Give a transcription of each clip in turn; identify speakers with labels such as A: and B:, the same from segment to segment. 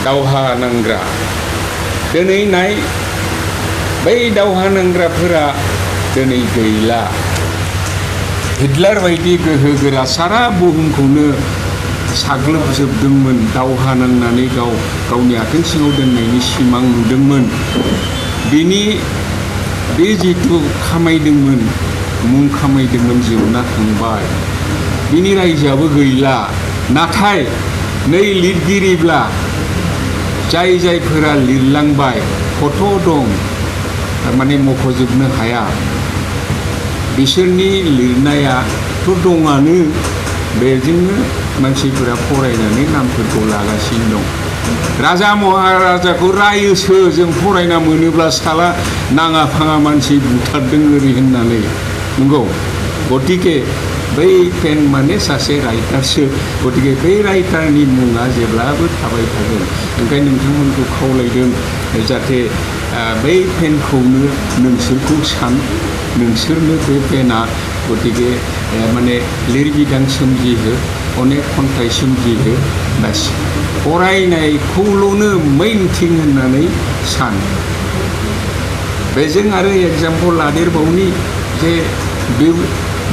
A: दावहा नांग्रा दिनै नाय बै दावहा नांग्राफोरा दिनै गैला हिटलार बायदि गोहोगोरा सारा बुहुमखौनो साग्लोबजोबदोंमोन दावहा नांनानै गावनि आथिं सिङाव दोननायनि सिमां नुदोंमोन बिनि बे जिथु खामायदोंमोन मुं खामायदोंमोन जोबना थांबाय बिनि रायजोआबो गैला नाथाय नै लिरगिरिब्ला जायफोरा लिरलांबाय फट' दं थारमाने मख'जोबनो हाया बिसोरनि लिरनायाथ' दङानो बेजोंनो मानसिफोरा फरायनानै नामफोरखौ लागासिनो दं राजा महाराजाखौ रायोसो जों फरायना मोनोब्ला साला नाङा फाङा मानसि बुथारदों ओरै होननानै नंगौ गतिके बै पेन माने सासे राइटारसो गतिके बै राइटारनि मुङा जेब्लाबो थाबाय थागोन ओंखायनो नोंथांमोनखौ खावलायदों जाहाथे बै पेनखौनो नोंसोरखौ सान नोंसोरनो बे पेना गतिके माने लिरबिदां सोमजिहो अनेक खन्थाइ सोमजिहो बास फरायनायखौल'नो मेइन थिं होननानै सान बेजों आरो एग्जाम्पल लादेरबावनि जे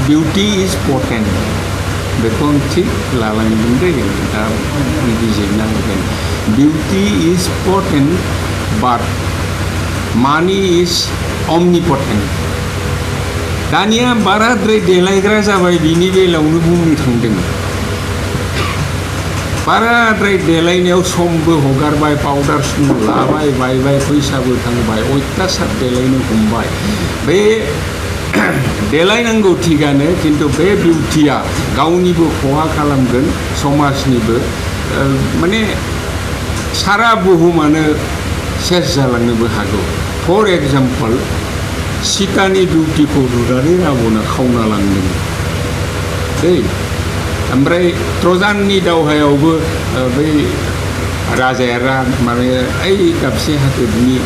A: बिउटि इज पटेन्ट बेखौ आं थिग लालांदों दै दा बिजिरना होगोन बिउटि इज पटेन्ट बाट मानि इज अमनिपटेन्ट दानिया बाराद्राय देलायग्रा जाबाय बिनि बेलायावनो बुंनो थांदों बाराद्राय देलायनायाव समबो हगारबाय पाउडार सुन लाबाय बायबाय फैसाबो थांबाय अयथासार देलायनो हमबाय बे देलायनांगौ थिगानो खिन्थु बे बिउटिया गावनिबो खहा खालामगोन समाजनिबो माने सारा बुहुमानो सेस जालांनोबो हागौ फर एग्जाम्पल सीतानि बिउटिखौ नुनानै रावना खावना लांदों दै ओमफ्राय ट्रजाननि दावहायावबो बै राजाया माने ओइ दाबसे हादोरनि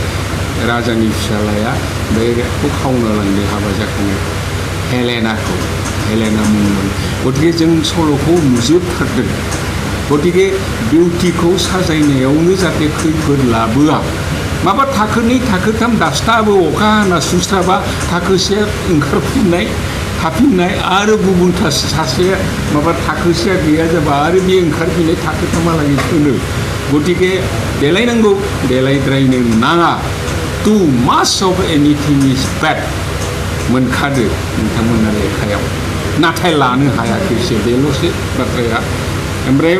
A: राजानि फिसालाया बेखौ खावना लांदों हाबा जाखांनाय हेलेना मुंमोन गतिके जों सल'खौ नुजोबथारदों गतिके बिउटिखौ साजायनायावनो जाहाथे खैफोद लाबोआ माबा थाखोनै थाखोथाम दास्ताबो अखा हाना सुस्राबा थाखोसे ओंखारफिननाय थाफिननाय आरो गुबुन सासे माबा थाखोसेया गैया जाबा आरो बे ओंखारफिननाय थाखोथामहालागै थोनो गतिके देलायनांगौ देलायद्रायनो नाङा टु माच अफ एनिथिं इज बेड मोनखादो नोंथांमोना लेखायाव नाथाय लानो हायाखैसो बेल'सो बाथ्राया ओमफ्राय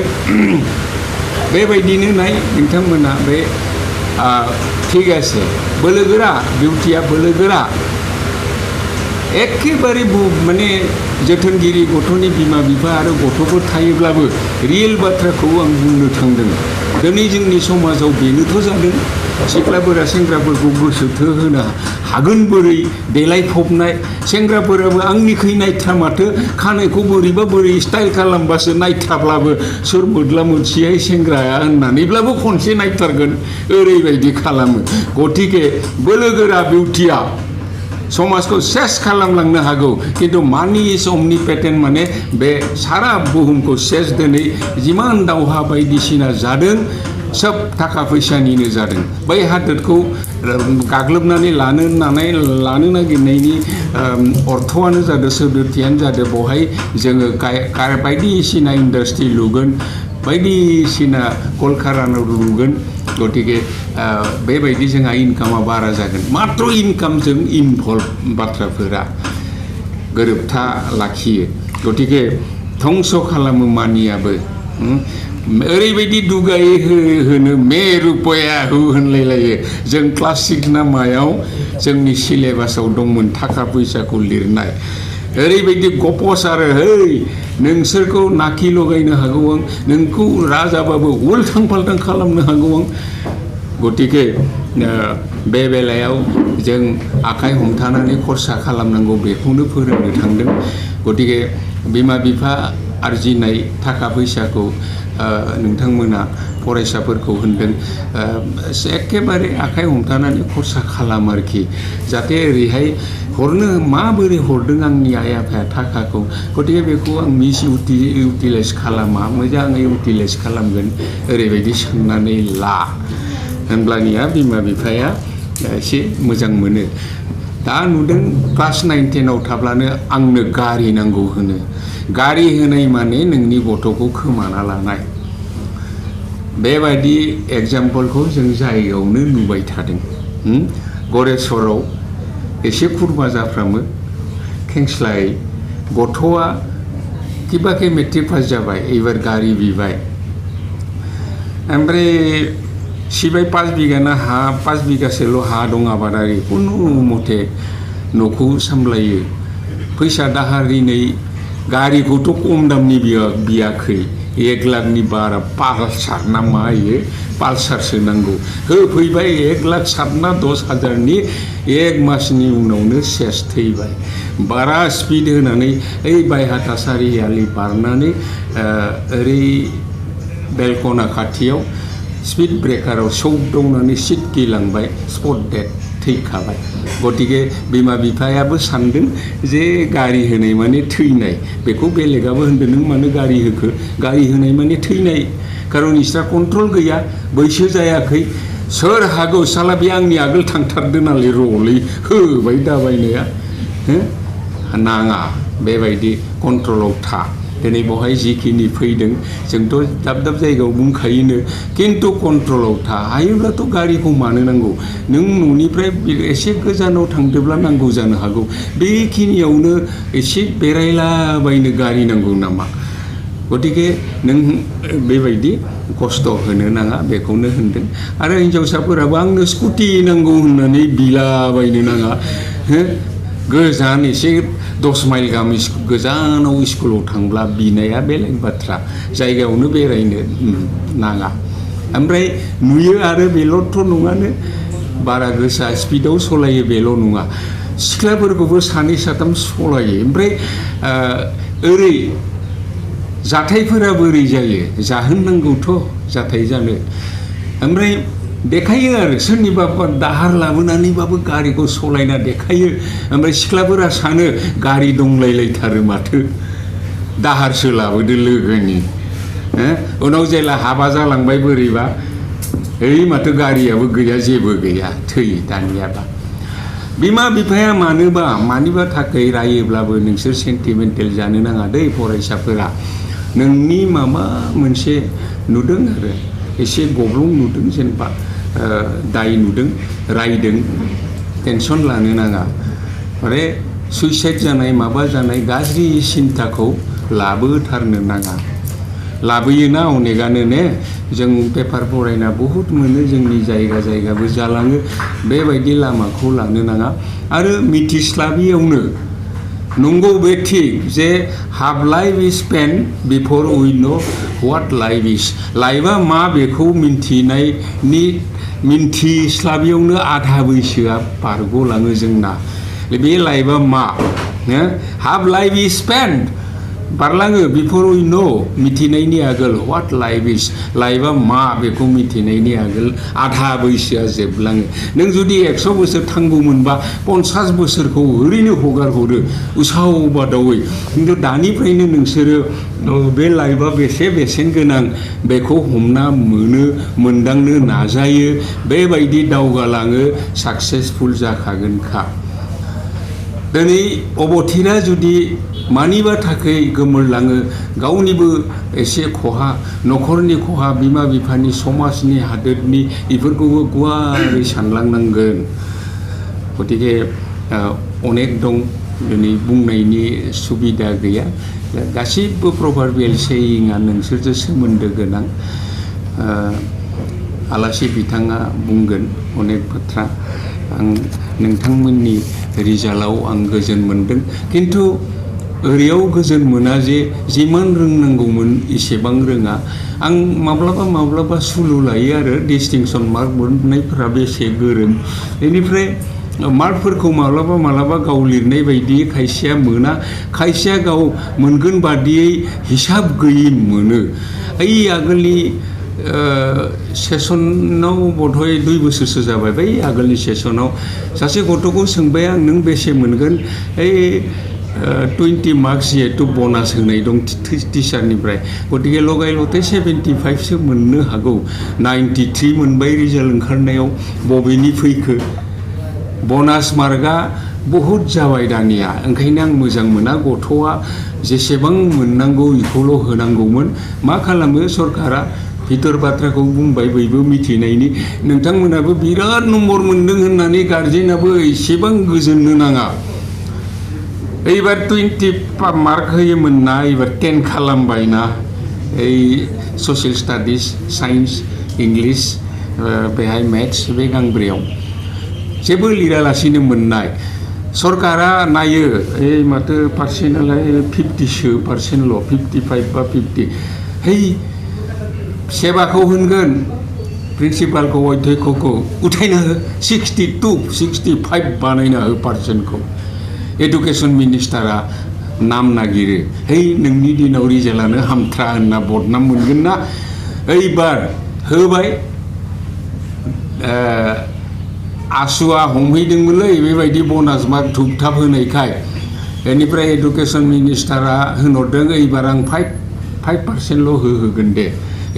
A: बेबायदिनो नाय नोंथांमोना बे ঠিক আছে बोलोगोरा बिउटिया बोलोगोरा एखेबारे माने जोथोनगिरि गथ'नि बिमा बिफा आरो गथ'फोर थायोब्लाबो रियेल बाथ्राखौ आं बुंनो थांदों दिनै जोंनि समाजाव बेनोथ' जादों सिख्लाफोरा सेंग्राफोरखौ गोसो थोहोनो हागोन बोरै देलायफबनाय सेंग्राफोराबो आंनिखै नायथ्रा माथो खानायखौ बोरैबा बोरै स्टाइल खालामबासो नायथ्राब्लाबो सोर मोद्ला मोनसेहाय सेंग्राया होननानैब्लाबो खनसे नायथारगोन ओरैबायदि खालामो गतिके बोलोगोरा बिउटिया समाजखौ सेस खालामलांनो हागौ खिन्थु मानि इज अमनिपेटेन्ट माने बे सारा बुहुमखौ सेस दिनै जिमान दावहा बायदिसिना जादों सब थाखा फैसानिनो जादों बै हादोरखौ गाग्लोबनानै लानो नागिरनायनि अर्थआनो जादों सोदोबथियानो जादों बेवहाय जोङो बायदिसिना इन्डास्ट्रि लुगोन बायदिसिना कलकारखाना लुगोन गतिके बेबायदि जोंहा इनकामा बारा जागोन मात्र इनकामजों इनभल्भ बाथ्राफोरा गोरोबथा लाखियो गतिके धंस खालामो मानियाबो ओरैबायदि दुगायै होनो मे रुपया हु होनलायलायो जों क्लास 6 ना मायाव जोंनि सिलेबासाव दंमोन थाखा फैसाखौ लिरनाय ओरैबायदि गपस आरो है नोंसोरखौ नाखि लगायनो हागौ आं नोंखौ राजाबाबो उल्थां फाल्थां खालामनो हागौ आं गतिके बे बेलायाव जों आखाइ हमथानानै खरसा खालामनांगौ बेखौनो फोरोंनो थांदों गतिके बिमा बिफा आरजिनाय थाखा फैसाखौ नोंथांमोना फरायसाफोरखौ होनदों एखेबारे आखाइ हमथानानै खरसा खालाम आरोखि जाहाथे ओरैहाय हरनो माबोरै हरदों आंनि आइ आफाया थाखाखौ गतिके बेखौ आं मिस इउटिलाइज खालामा मोजाङै इउटिलाइज खालामगोन ओरैबायदि साननानै ला होनब्लानिया बिमा बिफाया एसे मोजां मोनो दा नुदों क्लास 9 10 आव थाब्लानो आंनो गारि नांगौ होनो गारि होनाय माने नोंनि गथ'खौ खोमाना लानाय बेबायदि एग्जाम्पलखौ जों जायगायावनो नुबाय थादों गरेस्वराव एसे खुरमा जाफ्रामो खेंस्लाय गथ'आ किबाके मेट्रिक पास जाबाय एबार गारि बिबाय ओमफ्राय सिबाय 5 बिगाना हा 5 बिगासोल' हा दं आबादारि कुनु मथे न'खौ सामलायो फैसा दाहार दिनै गारिखौथ' खम दामनि बियाखै 1 लाखनि बारा पालसार ना मा इयो पालसारसो नांगौ होफैबाय 1 लाख 7 ना 10 हाजारनि 1 मासनि उनावनो सेस थैबाय बारा स्पिड होनानै ओइ बायहाथा सारियालि बारनानै ओरै बेलकना खाथियाव स्पीड ब्रेकाराव सौदावनानै सिटकिलांबाय स्पट डेथ थैखाबाय गतिके बिमा बिफायाबो सानदों जे गारि होनाय माने थैनाय बेखौ बेलेगाबो होनदों नों मानो गारि होखो गारि होनाय माने थैनाय खारन इसरा कन्ट्रल गैया बैसो जायाखै सोर हागौ साला बे आंनि आगोल थांथारदों नालाय रलै होबाय दाबायनाया नाङा बेबायदि कन्ट्रलाव था दिनै बेवहाय जिखिनि फैदों जोंथ' दाब दाब जायगायाव बुंखायोनो खिन्थु कन्ट्रलाव था हायोब्लाथ' गारिखौ मानो नांगौ नों न'निफ्राय एसे गोजानाव थांदोंब्ला नांगौ जानो हागौ बेखिनियावनो एसे बेरायलाबायनो गारि नांगौ नामा गतिके नों बेबायदि खस्थ' होनो नाङा बेखौनो होनदों आरो हिनजावसाफोराबो आंनो स्कुटि नांगौ होननानै बिलाबायनो नाङा गोजान एसे 10 माइल गाहाम गोजानाव स्कुलाव थांब्ला बिनाया बेलेग बाथ्रा जायगायावनो बेरायनो नाङा ओमफ्राय नुयो आरो बेल'थ' नङानो बारा गोसा स्पिडाव सलायो बेल' नङा सिख्लाफोरखौबो 2 3 सलायो ओमफ्राय ओरै जाथायफोरा बोरै जायो जाहोननांगौथ' जाथाय जानो ओमफ्राय देखायो आरो सोरनिबा दाहार लाबोनानैबाबो गारिखौ सलायना देखायो ओमफ्राय सिख्लाफोरा सानो गारि दंलायलायथारो माथो दाहारसो लाबोदो लोगोनि उनाव जेला हाबा जालांबाय बोरैबा ओइ माथो गारियाबो गैया जेबो गैया थै दानियाबा बिमा बिफाया मानिबा थाखाय रायोब्लाबो नोंसोर सेन्टिमेन्टेल जानो नाङा दै फरायसाफोरा नोंनि माबा मोनसे नुदों आरो एसे गब्लं नुदों जेनेबा दाय नुदों रायदों टेनसन लानो नाङा माने सुइसाइड जानाय माबा जानाय गाज्रि सिन्ताखौ लाबोथारनो नाङा लाबोयोना अनेकानो ने जों पेपार फरायना बहुद मोनो जोंनि जायगाबो जालाङो बेबायदि लामाखौ लानो नाङा आरो मिथिस्लाबियावनो नंगौ बे थिग जे half life is spend before we know what life is लाइफआ मा बेखौ मिन्थिस्लाबियावनो आधा बैसोआ बारग'लाङो जोंना बे लाइफआ मा हाफ लाइफ इज स्पेन्ड बारलाङो बिफोर वी नो मिथिनायनि आगोल व्हाट लाइफ इज लाइफआ मा बेखौ मिथिनायनि आगोल आधा बैसोआ जोबलाङो नों जुदि 100 बोसोर थांगौमोनबा 50 बोसोरखौ ओरैनो हगार हरो उसाव बादावै खिन्थु दानिफ्रायनो नोंसोरो बे लाइफआ बेसे बेसेन गोनां बेखौ हमना मोनदांनो नाजायो बेबायदि दावगालाङो साक्सेसफुल जाखागोनखा दिनै अबथिरा जुदि मानिबा थाखाय गोमोरलाङो गावनिबो एसे खहा न'खरनि खहा बिमा बिफानि समाजनि हादोरनि बेफोरखौबो गुवारै सानलांनांगोन गतिके अनेक दं दिनै बुंनायनि सुबिदा गैया गासिबो प्रभार्बियेल सेयिंआ नोंसोरजों सोमोन्दो गोनां आलासि बिथाङा बुंगोन अनेक बाथ्रा आं नोंथांमोननि रिजाल्टआव आं गोजोन मोनदों खिन्थु ओरैयाव गोजोन मोना जे जिमान रोंनांगौमोन एसेबां रोङा आं माब्लाबा सुलु लायो आरो डिस्टिंसन मार्क मोननायफोरा बेसे गोरों बेनिफ्राय मार्कफोरखौ माब्लाबा गाव लिरनाय बायदि खायसेया मोना खायसेया गाव मोनगोन बादियै हिसाब गैयै मोनो ओइ आगोलनि सेसनाव बधय 2 बोसोरसो जाबाय बै आगोलनि सेसनाव सासे गथ'खौ सोंबाय आं नों बेसे मोनगोन 20 मार्क्स जिहेतु बनास होनाय दं टिचारनिफ्राय गतिके लगाय लथाय 75सो मोननो हागौ 93 मोनबाय रिजाल्ट ओंखारनायाव बबेनि फैखो बनास मार्कआ बहुत जाबाय दानिया ओंखायनो आं मोजां मोना गथ'आ जेसेबां मोननांगौ बेखौल' होनांगौमोन मा खालामो सरकारा भितर बाथ्राखौ बुंबाय बयबो मिथिनायनि नोंथांमोनाबो बिराद नम्बर मोनदों होननानै गार्जेनाबो एसेबां गोजोननो नाङा एबार 20 मार्क होयोमोन ना एबार 10 खालामबाय ना ससियेल स्टाडिज साइन्स इंलिश बेहाय मेथ्स बे गांब्रैयाव जेबो लिरालासिनो मोननाय सरकारा नायो माथो पार्सेन्टआलाय 50% 55 बा 50 सेबाखौ होनगोन प्रिन्सिपालखौ अध्यक्षखौ उठायना हो 62 65 बानायना हो पार्सेन्टखौ एडुकेशन मिनिस्टारा नाम नागिरो नोंनि दिनाव रिजाल्टआनो हामथ्रा होनना बदनाम मोनगोन ना एबार होबाय आसुआ हमहैदोंमोनलै बेबायदि बनास मार्क धुपथाप होनायखाय बेनिफ्राय एडुकेशन मिनिस्टारा होनहरदों एबार आं 5% होगोन दे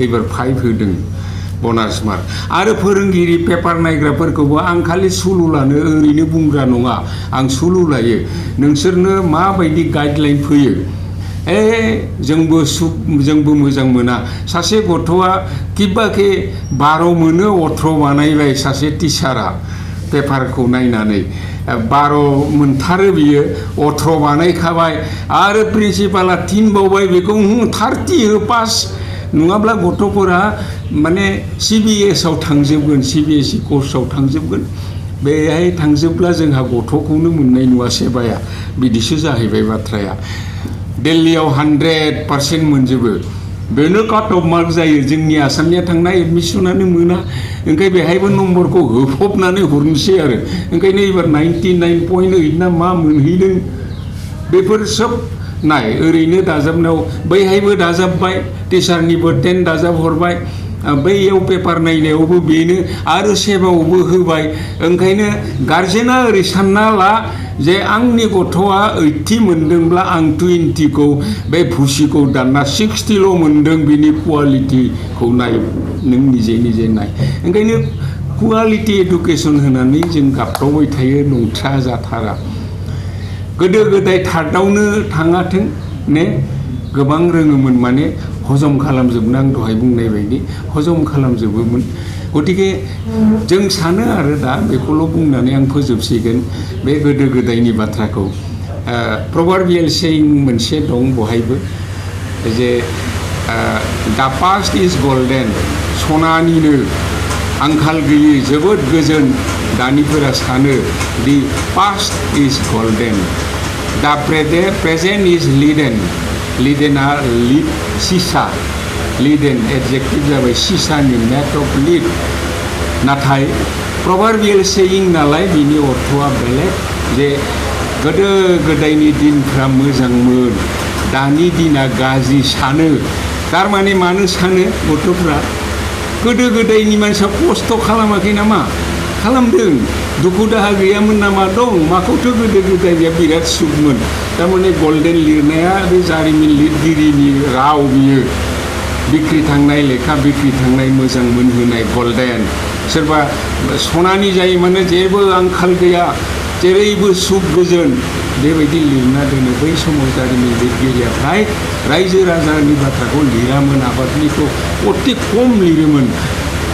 A: एबार 5 होदों बनास मार्क आरो फोरोंगिरि पेपार नायग्राफोरखौबो आं खालि सुलु लानो ओरैनो बुंग्रा नङा आं सुलु लायो नोंसोरनो माबायदि गाइडलाइन फैयो जोंबो मोजां मोना सासे गथ'आ किबाके 12 मोनो 18 बानायबाय सासे टिचारा पेपारखौ नायनानै 12 मोनथारो बियो 18 बानायखाबाय आरो प्रिन्सिपाला थिनबावबाय बेखौ 30 हो पास नङाब्ला गथ'फोरा माने CBS आव थांजोबगोन CBSE कर्सआव थांजोबगोन बेहाय थांजोबब्ला जोंहा गथ'खौनो मोननाय नङा सेबाया बिदिसो जाहैबाय बाथ्राया दिल्लीयाव 100% मोनजोबो बेनो काट अफ मार्क जायो जोंनि आसामनिया थांना एडमिसनानो मोना ओंखाय बेहायबो नम्बरखौ होफबनानै हरनोसै आरो ओंखायनो एबार 99.8 ना मा मोनहैदों बेफोर सब नाय ओरैनो दाजाबनायाव बैहायबो दाजाबबाय टिचारनिबो 10 दाजाब हरबाय बैयाव पेपार नायनायावबो बेनो आरो सेबावबो होबाय ओंखायनो गार्जेना ओरै सानना ला जे आंनि गथ'आ 80 मोनदोंब्ला आं 20खौ बे भुसिखौ दानना 60ल' मोनदों बिनि कुवालिटिखौ नाय नों निजे नाय ओंखायनो कुवालिटि एडुकेसन होनानै जों गाबख्रावबाय थायो नंथ्रा जाथारा गोदो गोदाय थार्डआवनो थाङाथों ने गोबां रोङोमोन माने हजम खालामजोबनो आं दहाय बुंनाय बायदि हजम खालामजोबोमोन गतिके जों सानो आरो दा बेखौल' बुंनानै आं फोजोबसिगोन बे गोदो गोदायनि बाथ्राखौ प्रभार्बियेल सेयिं मोनसे दं बहायबो जे दा पास्ट इज गोल्डेन सनानिनो आंखाल गैयै जोबोद गोजोन दानिफोरा सानो दि पास्ट इज गोल्डेन दा प्रेजेन्ट इज लिडेना लिड सिसा लिडेन एडजेक्टिभ जाबाय सिसानि मेट अफ लिड नाथाय प्रभार्बियेल सेयिं नालाय बिनि अर्थआ बेलेग जे गोदो गोदायनि दिनफ्रा मोजांमोन दानि दिना गाज्रि सानो थारमाने मानो सानो गथ'फ्रा गोदो गोदायनि मानसिया खस्थ' खालामाखै नामा खालामदों दुखु दाहा गैयामोन नामा दं माखौथ' गोदो गोदायनिया बिराद सुखमोन थारमाने गल्डेन लिरनाया बे जारिमिन लिरगिरिनि राव बियो बिक्रि थांनाय लेखा बिक्रि थांनाय मोजां मोनहोनाय गल्डेन सोरबा सनानि जायो माने जेबो आंखाल गैया जेरैबो सुख गोजोन बेबायदि लिरना दोनो बै समाव जारिमिन लिरगिरिया फ्राय रायजो राजानि बाथ्राखौ लिरामोन आबादनिखौ अति खम लिरोमोन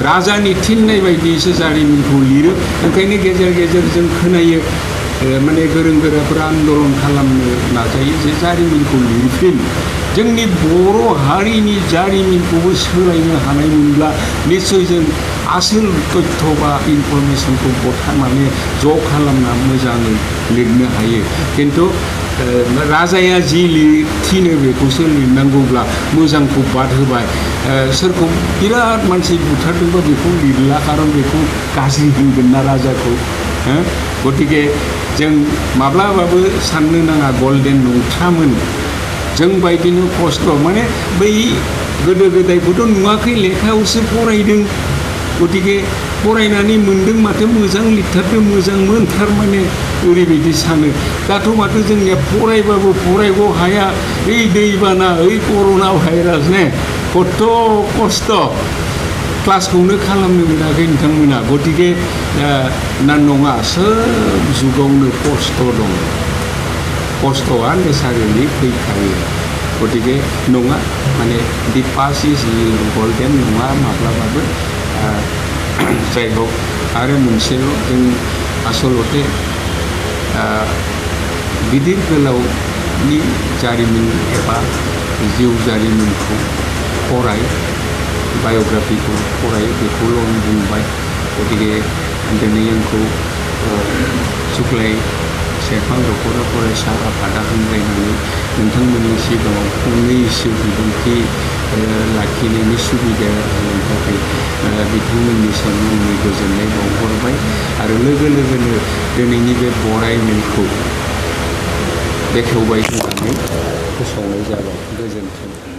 A: राजानि थिननाय बायदिसो जारिमिनखौ लिरो ओंखायनो गेजेर गेजेर जों खोनायो माने गोरों गोराफोरा आन्दलन खालामनो नाजायो जे जारिमिनखौ लिरफिन जोंनि बर' हारिनि जारिमिनखौबो सोलायनो हानायमोनब्ला निस्सय जों आसोल तथ्य बा इनफरमेसनखौ माने ज' खालामना मोजाङै लिरनो हायो खिन्थु राजाया जि थिनो बेखौसो लिरनांगौब्ला मोजांखौ बाद होबाय सोरखौ बिराद मानसि बुथारदोंबा बेखौ लिरला खारन बेखौ गाज्रि होनगोन ना राजाखौ गतिके जों माब्लाबाबो साननो नाङा गल्डेन नंथ्रामोन जों बायदिनो खस्थ' माने बै गोदो गोदायबोथ' नुवाखै लेखायावसो फरायदों गतिके फरायनानै मोन्दों माथो मोजां लिरथारदों मोजांमोन थारमाने ओरैबायदि सानो दाथ' माथो जोंनिया फरायबाबो फरायग' हाया ओइ दैबाना ओइ कर'ना भाइरास ने खथ' खस्थ' क्लासखौनो खालामनो मोनाखै नोंथांमोना गतिके ना नङा सोब जुगावनो खस्थ' दं खस्थ'आ नेचारेलि फैखायो गतिके नङा माने दि पास इज गल्डेन नङा माब्लाबाबो जाय हक आरो मोनसेल' जों आसलते गिदिर गोलावनि जारिमिन एबा जिउ जारिमिनखौ फराय बाय'ग्राफिखौ फराय बेखौल' आं बुंबाय गतिके दिनै आंखौ सुक्लाय सेरफां दख'रा फरायसा आफादा हामलायनानै नोंथांमोननि सिगाङाव फंनैसो बिबुंथि लाखिनायनि सुबिदा होनायनि थाखाय बिथांमोननिसिम आंनि गोजोननाय बावहरबाय आरो लोगो लोगोनो दिनैनि बे बरायनायखौ बेखेवबाय होननानै फोसावनाय जाबाय गोजोन्थों।